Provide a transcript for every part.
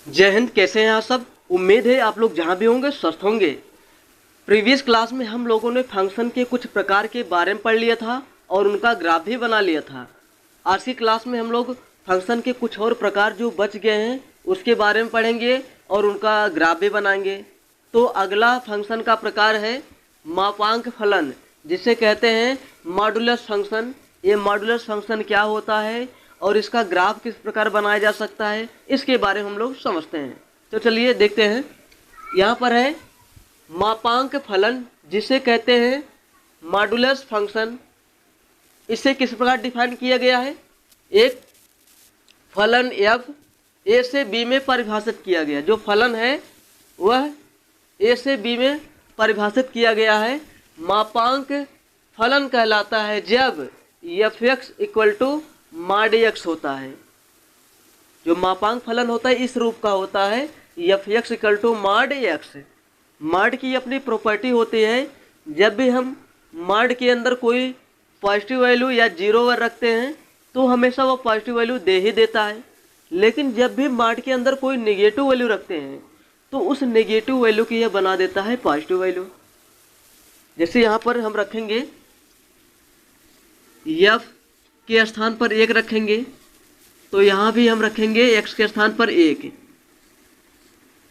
जय हिंद। कैसे हैं आप सब? उम्मीद है आप लोग जहाँ भी होंगे स्वस्थ होंगे। प्रीवियस क्लास में हम लोगों ने फंक्शन के कुछ प्रकार के बारे में पढ़ लिया था और उनका ग्राफ भी बना लिया था। आज की क्लास में हम लोग फंक्शन के कुछ और प्रकार जो बच गए हैं उसके बारे में पढ़ेंगे और उनका ग्राफ भी बनाएंगे। तो अगला फंक्शन का प्रकार है मापांक फलन, जिसे कहते हैं मॉडुलस फंक्शन। ये मॉडुलस फंक्शन क्या होता है और इसका ग्राफ किस प्रकार बनाया जा सकता है, इसके बारे में हम लोग समझते हैं। तो चलिए देखते हैं। यहाँ पर है मापांक फलन, जिसे कहते हैं मॉडुलस फंक्शन। इसे किस प्रकार डिफाइन किया गया है? एक फलन f a से b में परिभाषित किया गया। जो फलन है वह a से b में परिभाषित किया गया है। मापांक फलन कहलाता है जब f(x) equal to mod x होता है। जो मापांक फलन होता है इस रूप का होता है, f(x) equal to mod x। mod की अपनी प्रॉपर्टी होती है, जब भी हम mod के अंदर कोई पॉजिटिव वैल्यू या जीरो रखते हैं तो हमेशा वो पॉजिटिव वैल्यू दे ही देता है। लेकिन जब भी mod के अंदर कोई नेगेटिव वैल्यू रखते हैं तो उस नेगेटिव वैल्यू की यह बना देता है पॉजिटिव वैल्यू। जैसे यहाँ पर हम रखेंगे f के स्थान पर 1 रखेंगे तो यहाँ भी हम रखेंगे x के स्थान पर 1,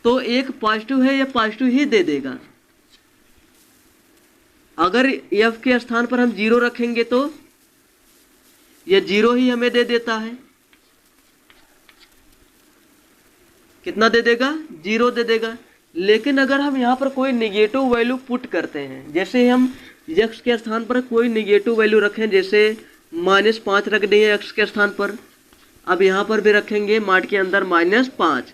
तो 1 पॉजिटिव है या पॉजिटिव ही दे देगा। अगर f के स्थान पर हम 0 रखेंगे तो यह 0 ही हमें दे देता है। कितना दे देगा? 0 दे देगा। लेकिन अगर हम यहाँ पर कोई निगेटिव वैल्यू पुट करते हैं, जैसे हम x के स्थान पर कोई निगेटिव वैल्यू रखें, जैसे -5 रख देंगे x के स्थान पर। अब यहाँ पर भी रखेंगे mod के अंदर -5।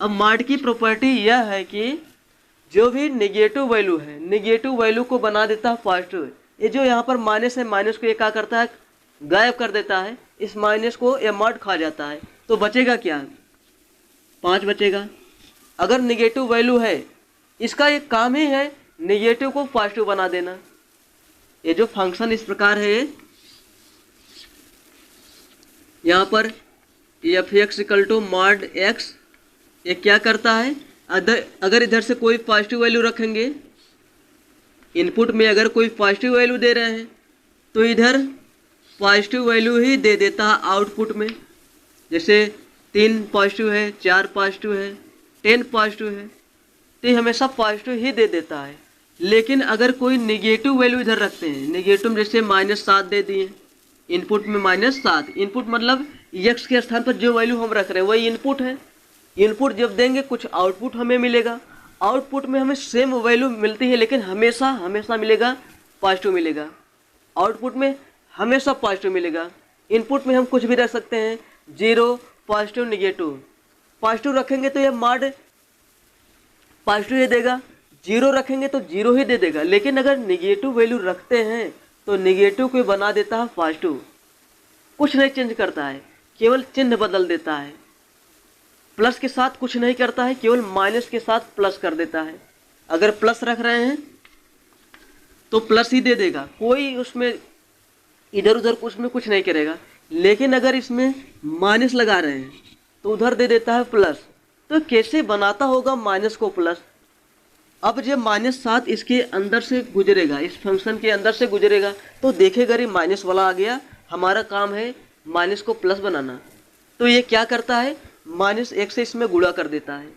अब mod की प्रॉपर्टी यह है कि जो भी निगेटिव वैल्यू है, निगेटिव वैल्यू को बना देता है पॉजिटिव। ये जो यहाँ पर माइनस है, माइनस को ये क्या करता है? गायब कर देता है। इस माइनस को ये mod खा जाता है। तो बचेगा क्या? 5 बचेगा। अगर निगेटिव वैल्यू है, इसका एक काम ही है निगेटिव को पॉजिटिव बना देना। ये जो फंक्शन इस प्रकार है, यहाँ पर f(x) equal to mod x, ये क्या करता है? अगर इधर से कोई पॉजिटिव वैल्यू रखेंगे, इनपुट में अगर कोई पॉजिटिव वैल्यू दे रहे हैं तो इधर पॉजिटिव वैल्यू ही दे देता है आउटपुट में। जैसे 3 पॉजिटिव है, 4 पॉजिटिव है, 10 पॉजिटिव है, तो ये हमेशा पॉजिटिव ही दे देता है। लेकिन अगर कोई निगेटिव वैल्यू इधर रखते हैं, निगेटिव जैसे -7 दे दिए, इनपुट में -7, इनपुट मतलब x के स्थान पर जो वैल्यू हम रख रहे हैं वही इनपुट है। इनपुट जब देंगे कुछ आउटपुट हमें मिलेगा। आउटपुट में हमें सेम वैल्यू मिलती है, लेकिन हमेशा हमेशा मिलेगा पॉजिटिव मिलेगा। आउटपुट में हमेशा पॉजिटिव मिलेगा। इनपुट में हम कुछ भी रख सकते हैं, 0, पॉजिटिव, निगेटिव। पॉजिटिव रखेंगे तो यह mod पॉजिटिव ही देगा, 0 रखेंगे तो 0 ही दे देगा। लेकिन अगर निगेटिव वैल्यू रखते हैं तो निगेटिव को बना देता है पॉजिटिव। कुछ नहीं चेंज करता है, केवल चिन्ह बदल देता है। प्लस के साथ कुछ नहीं करता है, केवल माइनस के साथ प्लस कर देता है। अगर प्लस रख रहे हैं तो प्लस ही दे देगा, कोई उसमें इधर उधर उसमें कुछ नहीं करेगा। लेकिन अगर इसमें माइनस लगा रहे हैं तो उधर दे देता है प्लस। तो कैसे बनाता होगा माइनस को प्लस? अब जब -7 इसके अंदर से गुजरेगा, इस फंक्शन के अंदर से गुजरेगा, तो देखेगा रे माइनस वाला आ गया। हमारा काम है माइनस को प्लस बनाना। तो ये क्या करता है? -1 से इसमें गुणा कर देता है।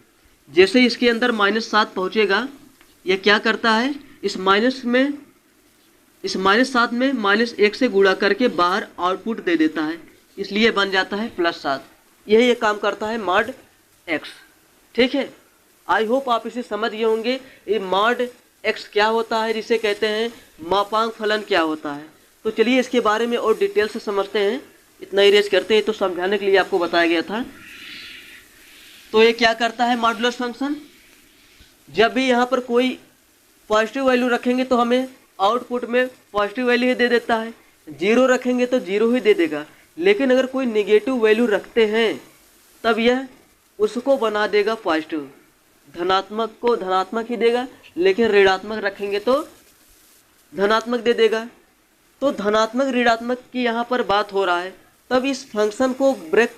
जैसे इसके अंदर -7 पहुँचेगा, यह क्या करता है? इस -7 में -1 से गुणा करके बाहर आउटपुट दे देता है, इसलिए बन जाता है +7। यही ये काम करता है mod x। ठीक है, आई होप आप इसे समझ गए होंगे। ये mod x क्या होता है, जिसे कहते हैं मापांक फलन क्या होता है। तो चलिए इसके बारे में और डिटेल से समझते हैं। इतना इरेज करते हैं, तो समझाने के लिए आपको बताया गया था। तो ये क्या करता है मॉडुलस फंक्शन? जब भी यहाँ पर कोई पॉजिटिव वैल्यू रखेंगे तो हमें आउटपुट में पॉजिटिव वैल्यू ही दे देता है, 0 रखेंगे तो 0 ही दे देगा। लेकिन अगर कोई निगेटिव वैल्यू रखते हैं तब यह उसको बना देगा पॉजिटिव। धनात्मक को धनात्मक ही देगा, लेकिन ऋणात्मक रखेंगे तो धनात्मक दे देगा। तो धनात्मक ऋणात्मक की यहाँ पर बात हो रहा है। तब इस फंक्शन को ब्रेक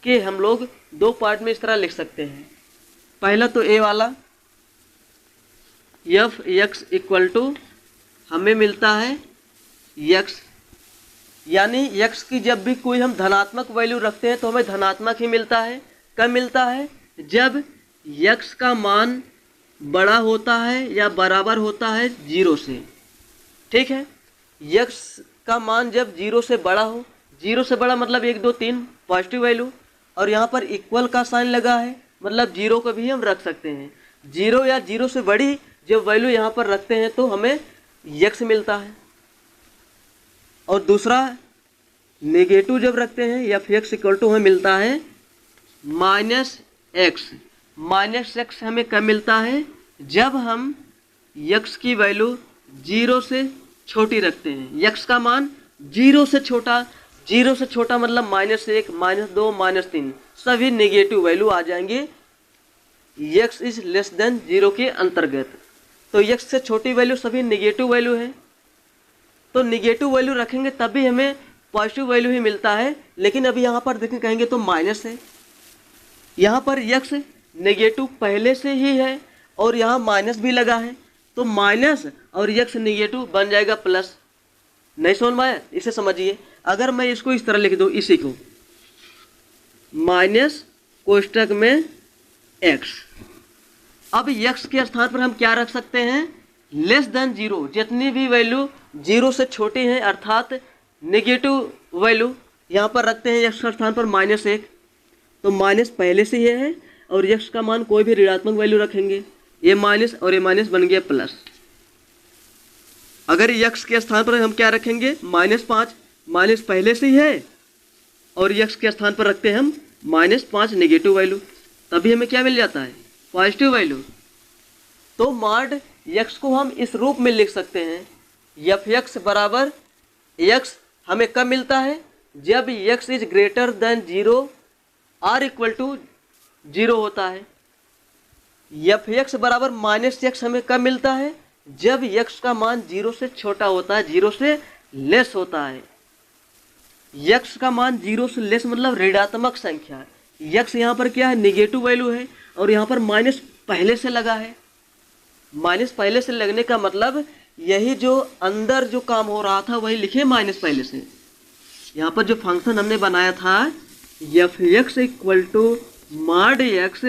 के हम लोग दो पार्ट में इस तरह लिख सकते हैं। पहला तो ए वाला एफ एक्स इक्वल टू हमें मिलता है एक्स, यानी एक्स की जब भी कोई हम धनात्मक वैल्यू रखते हैं तो हमें धनात्मक ही मिलता है। कब मिलता है? जब एक्स का मान बड़ा होता है या बराबर होता है 0 से। ठीक है, एक्स का मान जब 0 से बड़ा हो, 0 से बड़ा मतलब 1 2 3 पॉजिटिव वैल्यू, और यहाँ पर इक्वल का साइन लगा है मतलब 0 को भी हम रख सकते हैं। 0 या 0 से बड़ी जब वैल्यू यहाँ पर रखते हैं तो हमें एक्स मिलता है। और दूसरा नेगेटिव जब रखते हैं या फिर एक्स इक्वल टू हमें मिलता है माइनस एक्स। माइनस एक्स हमें कब मिलता है? जब हम एक्स की वैल्यू 0 से छोटी रखते हैं। एक्स का मान 0 से छोटा, 0 से छोटा मतलब -1 -2 -3 सभी नेगेटिव वैल्यू आ जाएंगे एक्स इज लेस देन 0 के अंतर्गत। तो एक्स से छोटी वैल्यू सभी नेगेटिव वैल्यू है, तो नेगेटिव वैल्यू रखेंगे तभी हमें पॉजिटिव वैल्यू ही मिलता है। लेकिन अभी यहाँ पर देखें कहेंगे तो माइनस है, यहाँ पर एक्स नेगेटिव पहले से ही है और यहाँ माइनस भी लगा है, तो माइनस और एक्स नेगेटिव बन जाएगा प्लस। नहीं समझ में आया? इसे समझिए। अगर मैं इसको इस तरह लिख दूँ, इसी को माइनस कोष्टक में एक्स, अब एक्स के स्थान पर हम क्या रख सकते हैं? Less than 0। जितनी भी वैल्यू 0 से छोटी हैं अर्थात नेगेटिव वैल्यू यहाँ पर रखते हैं एक्स के स्थान पर -1, तो माइनस पहले से ये है और एक्स का मान कोई भी ऋणात्मक वैल्यू रखेंगे, ये माइनस और ये माइनस बन गया प्लस। अगर एक्स के स्थान पर हम क्या रखेंगे? -5, माइनस पहले से ही है और एक्स के स्थान पर रखते हैं हम -5 नेगेटिव वैल्यू, तभी हमें क्या मिल जाता है? Positive value. तो मॉड एक्स को हम इस रूप में लिख सकते हैं, एफ एक्स बराबर एक्स हमें कब मिलता है? जब x is greater than 0 or equal to 0 होता है। एफ एक्स बराबर -x हमें कब मिलता है? जब x का मान 0 से छोटा होता है, 0 से लेस होता है। x का मान 0 से लेस मतलब ऋणात्मक संख्या। x यहाँ पर क्या है? निगेटिव वैल्यू है और यहाँ पर माइनस पहले से लगा है। माइनस पहले से लगने का मतलब यही जो अंदर जो काम हो रहा था वही लिखे माइनस पहले से। यहाँ पर जो फंक्शन हमने बनाया था f x equal to mod x,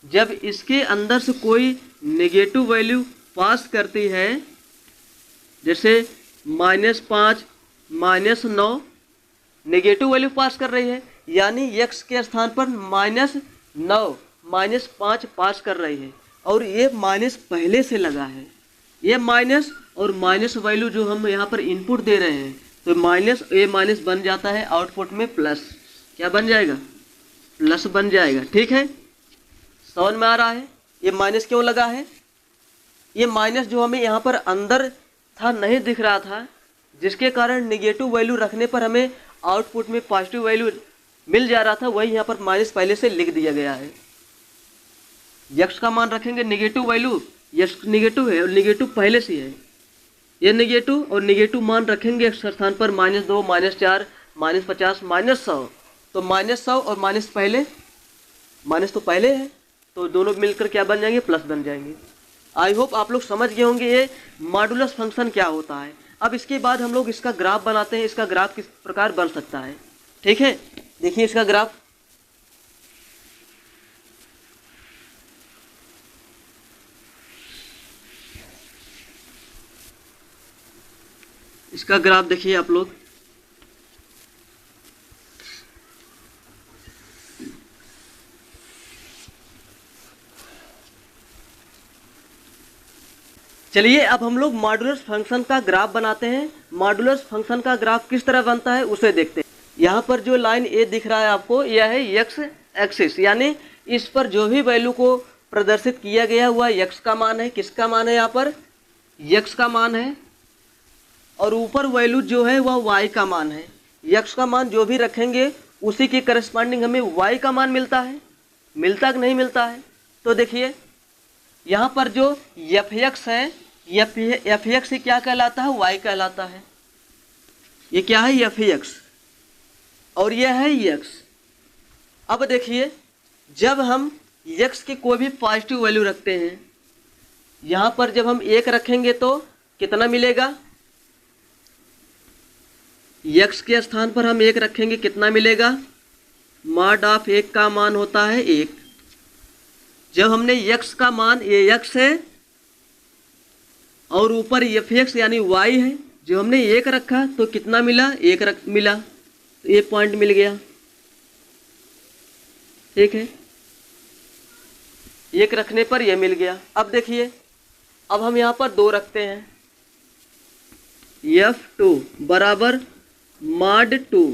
जब इसके अंदर से कोई नेगेटिव वैल्यू पास करती है, जैसे -5 -9 नेगेटिव वैल्यू पास कर रही है, यानी x के स्थान पर -9 -5 पास कर रही है और ये माइनस पहले से लगा है। ये माइनस और माइनस वैल्यू जो हम यहाँ पर इनपुट दे रहे हैं, तो माइनस ये माइनस बन जाता है आउटपुट में प्लस। क्या बन जाएगा? प्लस बन जाएगा। ठीक है, समझ में आ रहा है ये माइनस क्यों लगा है? ये माइनस जो हमें यहाँ पर अंदर था नहीं दिख रहा था, जिसके कारण नेगेटिव वैल्यू रखने पर हमें आउटपुट में पॉजिटिव वैल्यू मिल जा रहा था, वही यहाँ पर माइनस पहले से लिख दिया गया है। एक्स का मान रखेंगे नेगेटिव वैल्यू, एक्स नेगेटिव है और नेगेटिव पहले से है, ये नेगेटिव और नेगेटिव मान रखेंगे एक्स स्थान पर -2 -4 -50 -100, तो -100 और माइनस पहले, माइनस तो पहले है, तो दोनों मिलकर क्या बन जाएंगे? प्लस बन जाएंगे। आई होप आप लोग समझ गए होंगे ये मॉडुलस फंक्शन क्या होता है। अब इसके बाद हम लोग इसका ग्राफ बनाते हैं, इसका ग्राफ किस प्रकार बन सकता है। ठीक है, देखिए इसका ग्राफ। इसका ग्राफ देखिए आप लोग। चलिए अब हम लोग मॉडुलस फंक्शन का ग्राफ बनाते हैं। मॉडुलस फंक्शन का ग्राफ किस तरह बनता है उसे देखते हैं। यहाँ पर जो लाइन ए दिख रहा है आपको, यह है एक्स एक्सिस, यानी इस पर जो भी वैल्यू को प्रदर्शित किया गया हुआ एक्स का मान है। किसका मान है? यहाँ पर एक्स का मान है, और ऊपर वैल्यू जो है वह वाई का मान है। एक्स का मान जो भी रखेंगे उसी के करस्पॉन्डिंग हमें वाई का मान मिलता है। मिलता कि नहीं मिलता है? तो देखिए यहाँ पर जो एफ एक्स है, एफ एक्स क्या कहलाता है? वाई कहलाता है। ये क्या है? F x. और यह है x। अब देखिए जब हम x की कोई भी पॉजिटिव वैल्यू रखते हैं, यहाँ पर जब हम 1 रखेंगे तो कितना मिलेगा, x के स्थान पर हम 1 रखेंगे कितना मिलेगा, मॉड ऑफ 1 का मान होता है 1। जब हमने x का मान, ये x है और ऊपर fx यानी y है, जो हमने 1 रखा तो कितना मिला, 1 मिला, तो ये पॉइंट मिल गया। ठीक है, 1 रखने पर यह मिल गया। अब देखिए अब हम यहाँ पर 2 रखते हैं, f2 बराबर मॉड 2,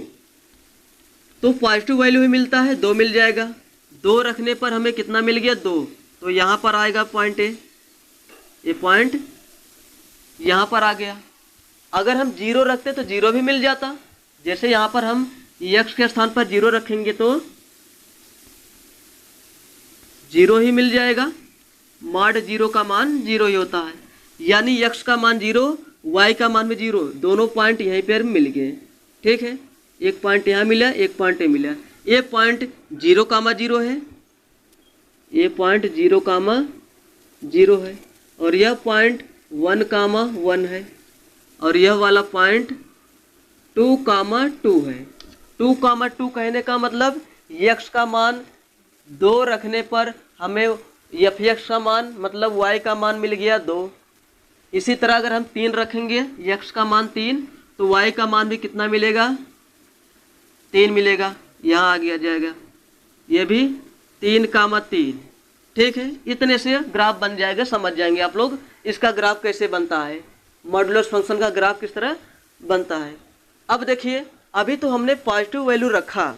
तो पॉजिटिव वैल्यू ही मिलता है, 2 मिल जाएगा। 2 रखने पर हमें कितना मिल गया, 2, तो यहाँ पर आएगा पॉइंट ए, ये पॉइंट यहाँ पर आ गया। अगर हम 0 रखते तो 0 भी मिल जाता, जैसे यहाँ पर हम x के स्थान पर 0 रखेंगे तो 0 ही मिल जाएगा, मॉड 0 का मान 0 ही होता है, यानी x का मान 0, y का मान भी 0, दोनों पॉइंट यहीं पर मिल गए। ठीक है, एक पॉइंट यहाँ मिला, एक पॉइंट यहाँ मिला। ये पॉइंट 0,0 है, ये पॉइंट 0,0 है, और यह पॉइंट 1,1 है, और यह वाला पॉइंट 2,2 है। 2,2 कहने का मतलब x का मान 2 रखने पर हमें fx का मान मतलब y का मान मिल गया 2। इसी तरह अगर हम 3 रखेंगे, x का मान 3, तो y का मान भी कितना मिलेगा, 3 मिलेगा, यहाँ आ गया जाएगा, ये भी 3,3। ठीक है, इतने से ग्राफ बन जाएगा, समझ जाएंगे आप लोग इसका ग्राफ कैसे बनता है, मॉडुलस फंक्शन का ग्राफ किस तरह बनता है। अब देखिए अभी तो हमने पॉजिटिव वैल्यू रखा,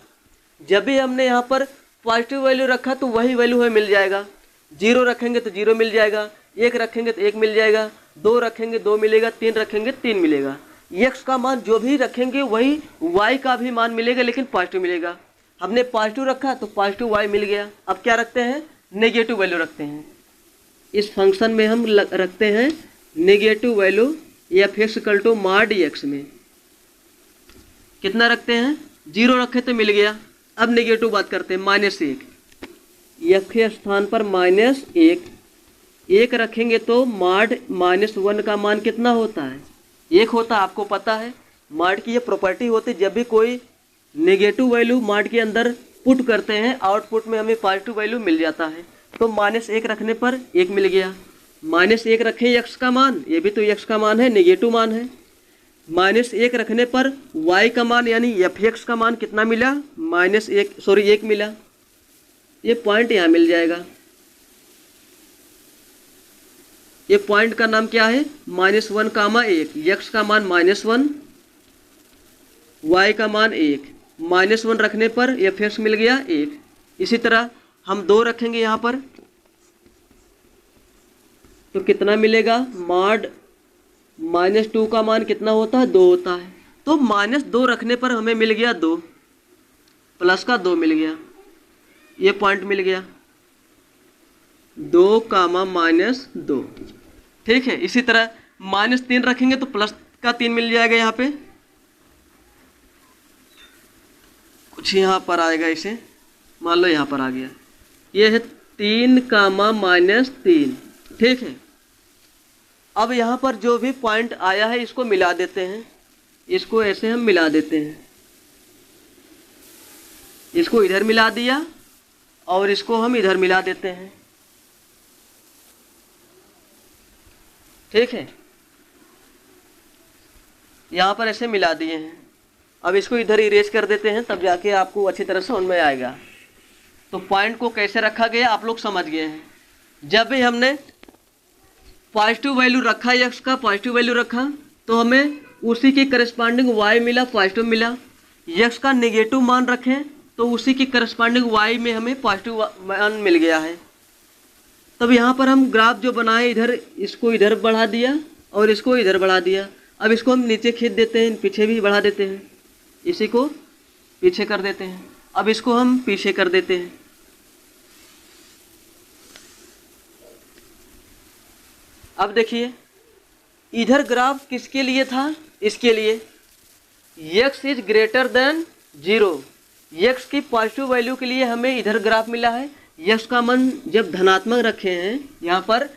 जब भी हमने यहाँ पर पॉजिटिव वैल्यू रखा तो वही वैल्यू हमें मिल जाएगा। 0 रखेंगे तो 0 मिल जाएगा, 1 रखेंगे तो 1 मिल जाएगा, 2 रखेंगे 2 मिलेगा, 3 रखेंगे 3 मिलेगा। x का मान जो भी रखेंगे वही y का भी मान मिलेगा, लेकिन पॉजिटिव मिलेगा। हमने पॉजिटिव रखा तो पॉजिटिव y मिल गया। अब क्या रखते हैं, नेगेटिव वैल्यू रखते हैं। इस फंक्शन में हम रखते हैं negative value fx equal to mod x में कितना रखते हैं, 0 रखे तो मिल गया। अब नेगेटिव बात करते हैं, -1, f के स्थान पर -1, 1 रखेंगे तो मॉड -1 का मान कितना होता है, 1 होता है, आपको पता है। मॉड की ये प्रॉपर्टी होती है, जब भी कोई नेगेटिव वैल्यू मॉड के अंदर पुट करते हैं, आउटपुट में हमें पॉजिटिव वैल्यू मिल जाता है। तो -1 रखने पर 1 मिल गया। -1 रखें x का मान, ये भी तो x का मान है, नेगेटिव मान है। -1 रखने पर y का मान यानी fx का मान कितना मिला, 1 मिला। ये पॉइंट यहाँ मिल जाएगा। ये पॉइंट का नाम क्या है, -1,1, x का मान -1, y का मान 1, -1 रखने पर fx मिल गया 1। इसी तरह हम 2 रखेंगे यहाँ पर तो कितना मिलेगा, मॉड -2 का मान कितना होता है, 2 होता है। तो -2 रखने पर हमें मिल गया 2, प्लस का 2 मिल गया, ये पॉइंट मिल गया 2, -2। ठीक है, इसी तरह -3 रखेंगे तो प्लस का 3 मिल जाएगा, यहाँ पे कुछ यहाँ पर आएगा, इसे मान लो यहाँ पर आ गया, ये है 3, -3। ठीक है, अब यहाँ पर जो भी पॉइंट आया है इसको मिला देते हैं, इसको ऐसे हम मिला देते हैं, इसको इधर मिला दिया और इसको हम इधर मिला देते हैं। ठीक है, यहाँ पर ऐसे मिला दिए हैं। अब इसको इधर इरेज कर देते हैं, तब जाके आपको अच्छी तरह से समझ में आएगा। तो पॉइंट को कैसे रखा गया आप लोग समझ गए हैं। जब भी हमने पॉजिटिव वैल्यू रखा, x का पॉजिटिव वैल्यू रखा, तो हमें उसी के करस्पॉन्डिंग y मिला, पॉजिटिव मिला। x का नेगेटिव मान रखें तो उसी के करस्पॉन्डिंग y में हमें पॉजिटिव मान मिल गया है। तब यहाँ पर हम ग्राफ जो बनाए, इधर इसको इधर बढ़ा दिया और इसको इधर बढ़ा दिया। अब इसको हम नीचे खींच देते हैं, पीछे भी बढ़ा देते हैं, इसी को पीछे कर देते हैं। अब इसको हम पीछे कर देते हैं। अब देखिए इधर ग्राफ किसके लिए था, इसके लिए x is greater than 0। x की पॉजिटिव वैल्यू के लिए हमें इधर ग्राफ मिला है। x का मान जब धनात्मक रखे हैं, यहाँ पर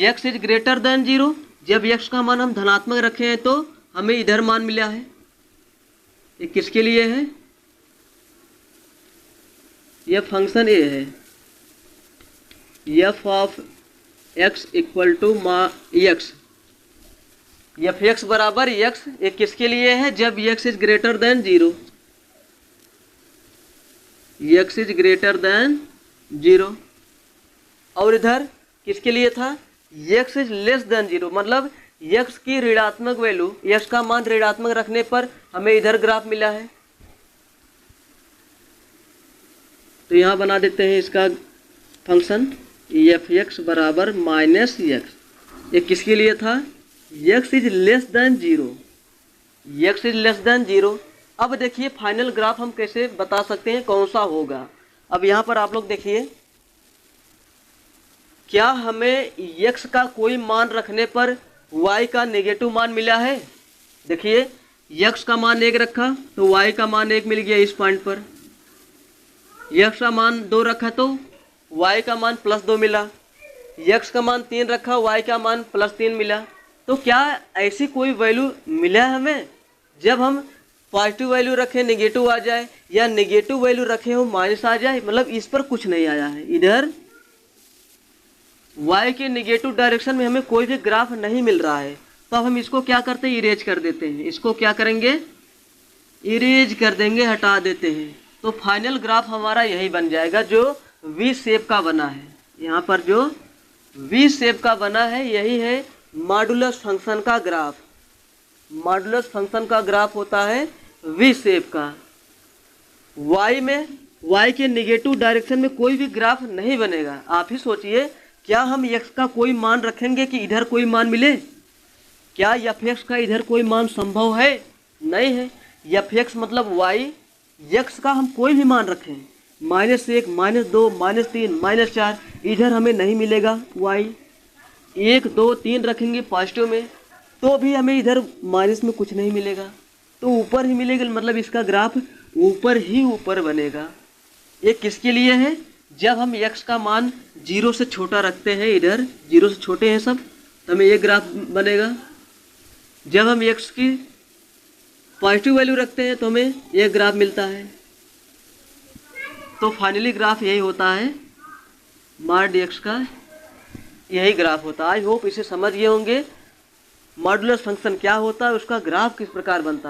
x इज ग्रेटर देन 0, जब x का मान हम धनात्मक रखे हैं तो हमें इधर मान मिला है। ये किसके लिए है? यह फंक्शन a है, f ऑफ x इक्वल टू x, एफ एक्स बराबर x। ये किसके लिए है? जब x is greater than 0, x is greater than 0। और इधर किसके लिए था? x इज लेस देन 0, मतलब x की ऋणात्मक वैल्यू, x का मान ऋणात्मक रखने पर हमें इधर ग्राफ मिला है। तो यहाँ बना देते हैं इसका फंक्शन एफ एक्स बराबर माइनस एक्स। ये किसके लिए था? x is less than 0, x is less than 0। अब देखिए फाइनल ग्राफ हम कैसे बता सकते हैं कौन सा होगा। अब यहाँ पर आप लोग देखिए, क्या हमें x का कोई मान रखने पर y का नेगेटिव मान मिला है? देखिए x का मान 1 रखा तो y का मान 1 मिल गया इस पॉइंट पर। x का मान 2 रखा तो y का मान +2 मिला। x का मान 3 रखा, y का मान +3 मिला। तो क्या ऐसी कोई वैल्यू मिला है हमें जब हम पॉजिटिव वैल्यू रखें नेगेटिव आ जाए, या नेगेटिव वैल्यू रखे हो माइनस आ जाए? मतलब इस पर कुछ नहीं आया है। इधर y के नेगेटिव डायरेक्शन में हमें कोई भी ग्राफ नहीं मिल रहा है। तो अब हम इसको क्या करते हैं? इरेज कर देते हैं। इसको क्या करेंगे? इरेज कर देंगे, हटा देते हैं। तो फाइनल ग्राफ हमारा यही बन जाएगा जो वी शेप का बना है। यहाँ पर जो वी शेप का बना है यही है मॉडुलस फंक्शन का ग्राफ। मॉडुलस फंक्शन का ग्राफ होता है वी शेप का। y में, y के नेगेटिव डायरेक्शन में कोई भी ग्राफ नहीं बनेगा। आप ही सोचिए, क्या हम x का कोई मान रखेंगे कि इधर कोई मान मिले? क्या f(x) का इधर कोई मान संभव है? नहीं है। f(x) मतलब y, x का हम कोई भी मान रखें, -1, -2, -3, -4, इधर हमें नहीं मिलेगा y। 1, 2, 3 रखेंगे पॉजिटिव में तो भी हमें इधर माइनस में कुछ नहीं मिलेगा, तो ऊपर ही मिलेगा। मतलब इसका ग्राफ ऊपर ही ऊपर बनेगा। ये किसके लिए है? जब हम x का मान 0 से छोटा रखते हैं, इधर 0 से छोटे हैं सब, तो हमें ये ग्राफ बनेगा। जब हम x की पॉजिटिव वैल्यू रखते हैं तो हमें ये ग्राफ मिलता है। तो फाइनली ग्राफ यही होता है, मॉड x का यही ग्राफ होता है। आई होप इसे समझ गए होंगे मॉडुलस फंक्शन क्या होता है, उसका ग्राफ किस प्रकार बनता है।